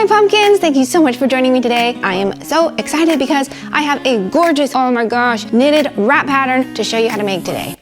my pumpkins, thank you so much for joining me today. I am so excited because I have a gorgeous, oh my gosh, knitted wrap pattern to show you how to make today.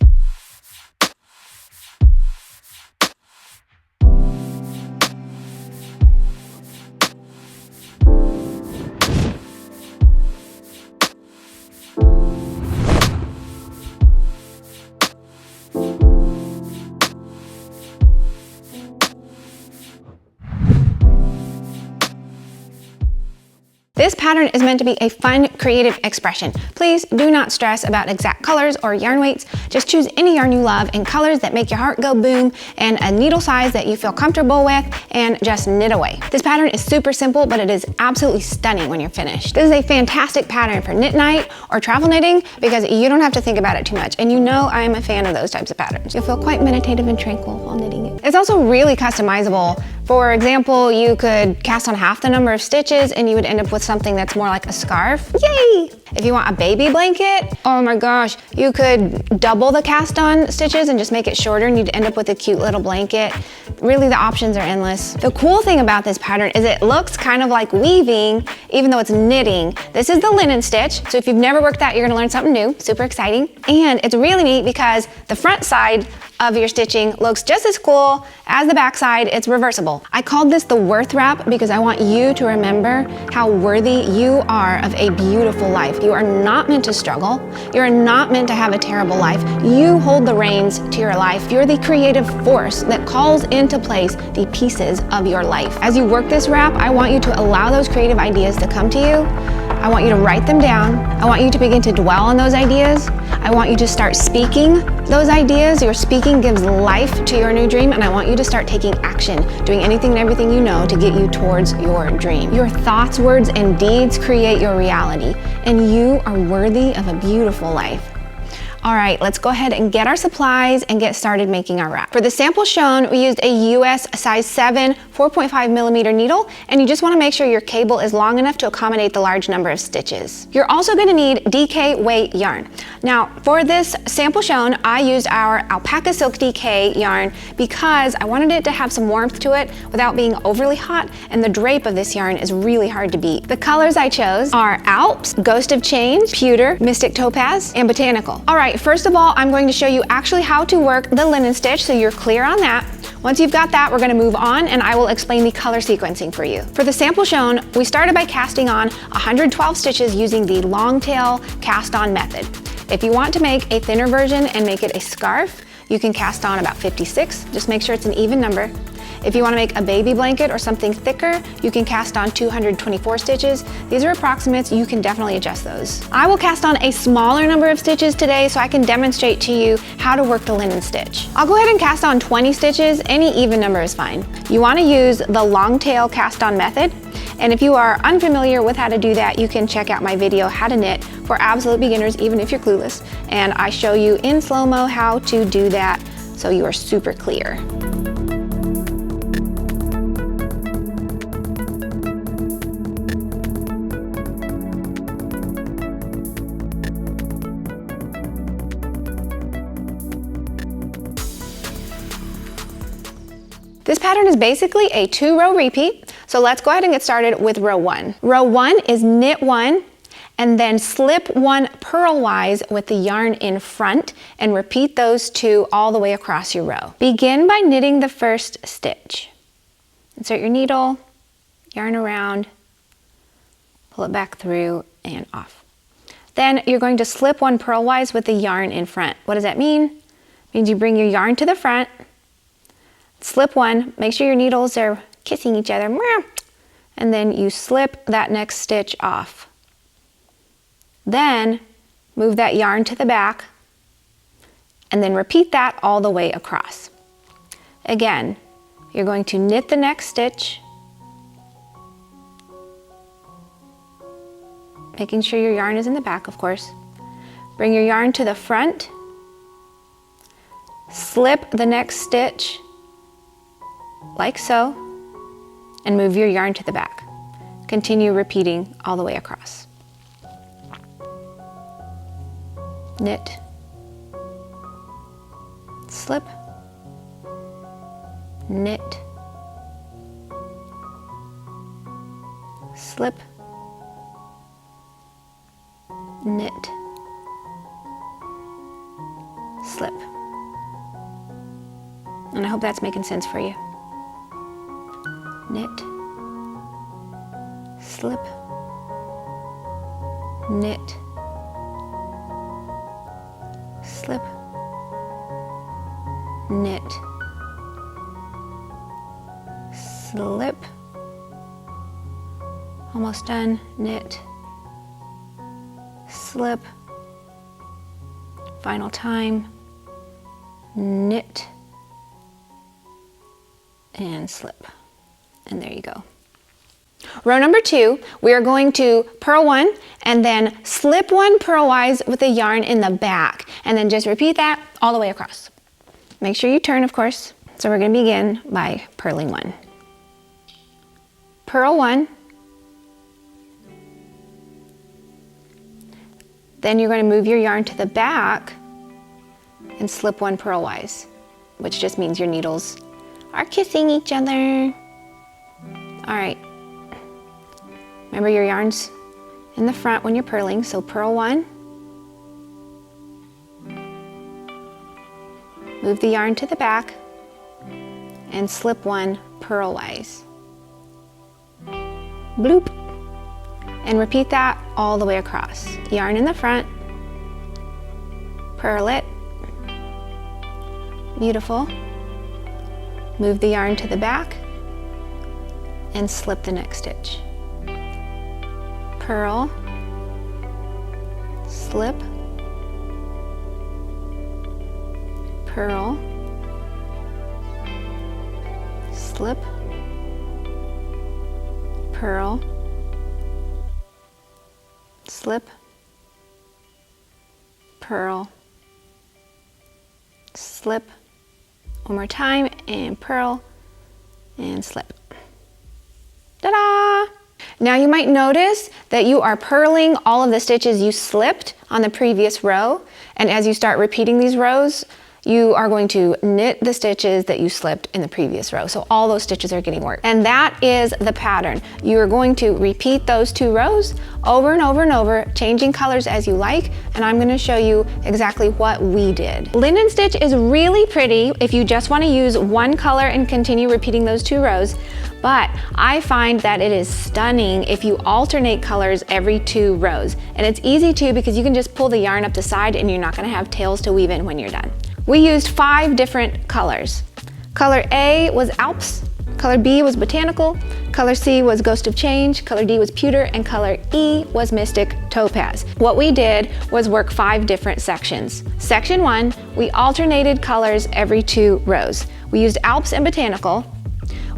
This pattern is meant to be a fun, creative expression. Please do not stress about exact colors or yarn weights. Just choose any yarn you love and colors that make your heart go boom and a needle size that you feel comfortable with and just knit away. This pattern is super simple, but it is absolutely stunning when you're finished. This is a fantastic pattern for knit night or travel knitting because you don't have to think about it too much. And you know I'm a fan of those types of patterns. You'll feel quite meditative and tranquil while knitting it. It's also really customizable. For example, you could cast on half the number of stitches and you would end up with something that's more like a scarf. Yay! If you want a baby blanket, oh my gosh, you could double the cast on stitches and just make it shorter and you'd end up with a cute little blanket. Really, the options are endless. The cool thing about this pattern is it looks kind of like weaving, even though it's knitting. This is the linen stitch, so if you've never worked that, you're gonna learn something new, super exciting. And it's really neat because the front side of your stitching looks just as cool as the back side. It's reversible. I called this the worth wrap because I want you to remember how worthy you are of a beautiful life. You are not meant to struggle. You're not meant to have a terrible life. You hold the reins to your life. You're the creative force that calls into place the pieces of your life. As you work this wrap, I want you to allow those creative ideas to come to you. I want you to write them down. I want you to begin to dwell on those ideas. I want you to start speaking those ideas. Your speaking gives life to your new dream, and I want you to start taking action, doing anything and everything you know to get you towards your dream. Your thoughts, words, and deeds create your reality, and you are worthy of a beautiful life. All right, let's go ahead and get our supplies and get started making our wrap. For the sample shown, we used a US size 7, 4.5 millimeter needle, and you just wanna make sure your cable is long enough to accommodate the large number of stitches. You're also gonna need DK weight yarn. Now, for this sample shown, I used our alpaca silk DK yarn because I wanted it to have some warmth to it without being overly hot, and the drape of this yarn is really hard to beat. The colors I chose are Alps, Ghost of Change, Pewter, Mystic Topaz, and Botanical. All right, first of all, I'm going to show you actually how to work the linen stitch so you're clear on that. Once you've got that, we're gonna move on and I will explain the color sequencing for you. For the sample shown, we started by casting on 112 stitches using the long tail cast on method. If you want to make a thinner version and make it a scarf, you can cast on about 56. Just make sure it's an even number. If you want to make a baby blanket or something thicker, you can cast on 224 stitches. These are approximates, you can definitely adjust those. I will cast on a smaller number of stitches today so I can demonstrate to you how to work the linen stitch. I'll go ahead and cast on 20 stitches, any even number is fine. You want to use the long tail cast on method, and if you are unfamiliar with how to do that, you can check out my video, How to Knit for Absolute Beginners, even if you're clueless, and I show you in slow-mo how to do that so you are super clear. This pattern is basically a 2-row repeat, so let's go ahead and get started with row 1. Row 1 is knit 1 and then slip 1 purlwise with the yarn in front and repeat those 2 all the way across your row. Begin by knitting the first stitch. Insert your needle, yarn around, pull it back through and off. Then you're going to slip 1 purlwise with the yarn in front. What does that mean? It means you bring your yarn to the front, slip 1, make sure your needles are kissing each other, and then you slip that next stitch off. Then move that yarn to the back and then repeat that all the way across. Again, you're going to knit the next stitch, making sure your yarn is in the back, of course. Bring your yarn to the front, slip the next stitch like so, and move your yarn to the back. Continue repeating all the way across. Knit, slip, knit, slip, knit, slip. And I hope that's making sense for you. Knit, slip, knit, slip, knit, slip, almost done, knit, slip, final time, knit, and slip. And there you go. Row number 2, we are going to purl 1 and then slip 1 purlwise with the yarn in the back, and then just repeat that all the way across. Make sure you turn, of course. So we're going to begin by purling 1. Purl 1. Then you're going to move your yarn to the back and slip 1 purlwise, which just means your needles are kissing each other. All right. Remember your yarn's in the front when you're purling, so purl 1. Move the yarn to the back and slip 1 purlwise. Bloop. And repeat that all the way across. Yarn in the front, purl it. Beautiful. Move the yarn to the back and slip the next stitch. Purl, slip, purl, slip, purl, slip, purl, slip. One more time, and purl and slip. Ta-da! Now you might notice that you are purling all of the stitches you slipped on the previous row, and as you start repeating these rows, you are going to knit the stitches that you slipped in the previous row. So all those stitches are getting worked. And that is the pattern. You are going to repeat those 2 rows over and over and over, changing colors as you like, and I'm going to show you exactly what we did. Linden stitch is really pretty if you just want to use one color and continue repeating those 2 rows, but I find that it is stunning if you alternate colors every 2 rows. And it's easy too because you can just pull the yarn up the side and you're not going to have tails to weave in when you're done. We used 5 different colors. Color A was Alps, color B was Botanical, color C was Ghost of Change, color D was Pewter, and color E was Mystic Topaz. What we did was work 5 different sections. Section 1, we alternated colors every 2 rows. We used Alps and Botanical.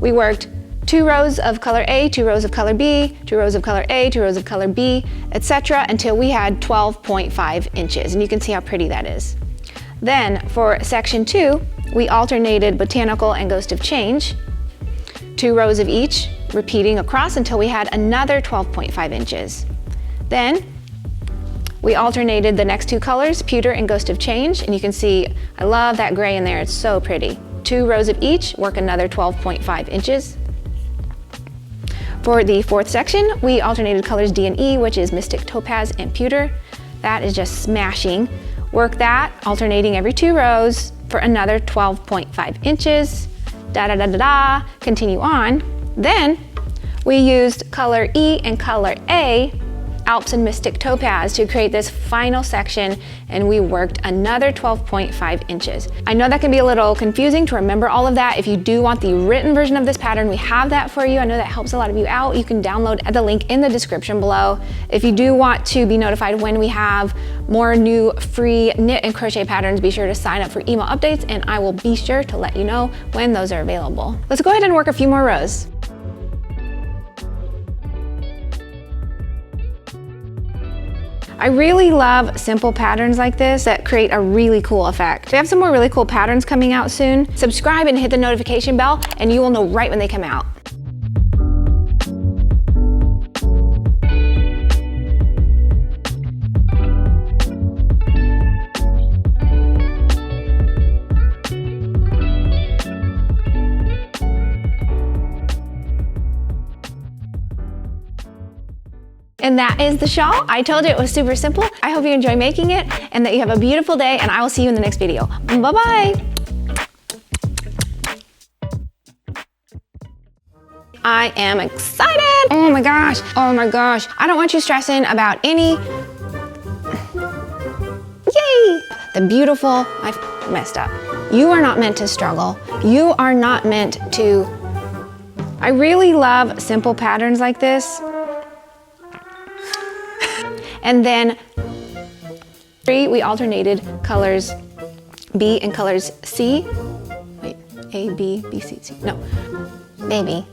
We worked 2 rows of color A, 2 rows of color B, 2 rows of color A, 2 rows of color B, etc. until we had 12.5 inches, and you can see how pretty that is. Then for section 2, we alternated Botanical and Ghost of Change, 2 rows of each, repeating across until we had another 12.5 inches. Then we alternated the next 2 colors, Pewter and Ghost of Change, and you can see I love that gray in there, it's so pretty. 2 rows of each, work another 12.5 inches. For the 4th section, we alternated colors D and E, which is Mystic Topaz and Pewter. That is just smashing. Work that, alternating every 2 rows for another 12.5 inches. Da da da da da, continue on. Then we used color E and color A, Alps and Mystic Topaz, to create this final section, and we worked another 12.5 inches. I know that can be a little confusing to remember all of that. If you do want the written version of this pattern, we have that for you. I know that helps a lot of you out. You can download at the link in the description below. If you do want to be notified when we have more new free knit and crochet patterns, be sure to sign up for email updates, and I will be sure to let you know when those are available. Let's go ahead and work a few more rows. I really love simple patterns like this that create a really cool effect. We have some more really cool patterns coming out soon. Subscribe and hit the notification bell and you will know right when they come out. And that is the shawl. I told you it was super simple. I hope you enjoy making it and that you have a beautiful day, and I will see you in the next video. Bye-bye. I am excited. Oh my gosh. Oh my gosh. I don't want you stressing about any. Yay. The beautiful, I messed up. You are not meant to struggle. You are not meant to. I really love simple patterns like this. And then we alternated colors B and colors C. Wait, A, B, B, C, C. No, baby.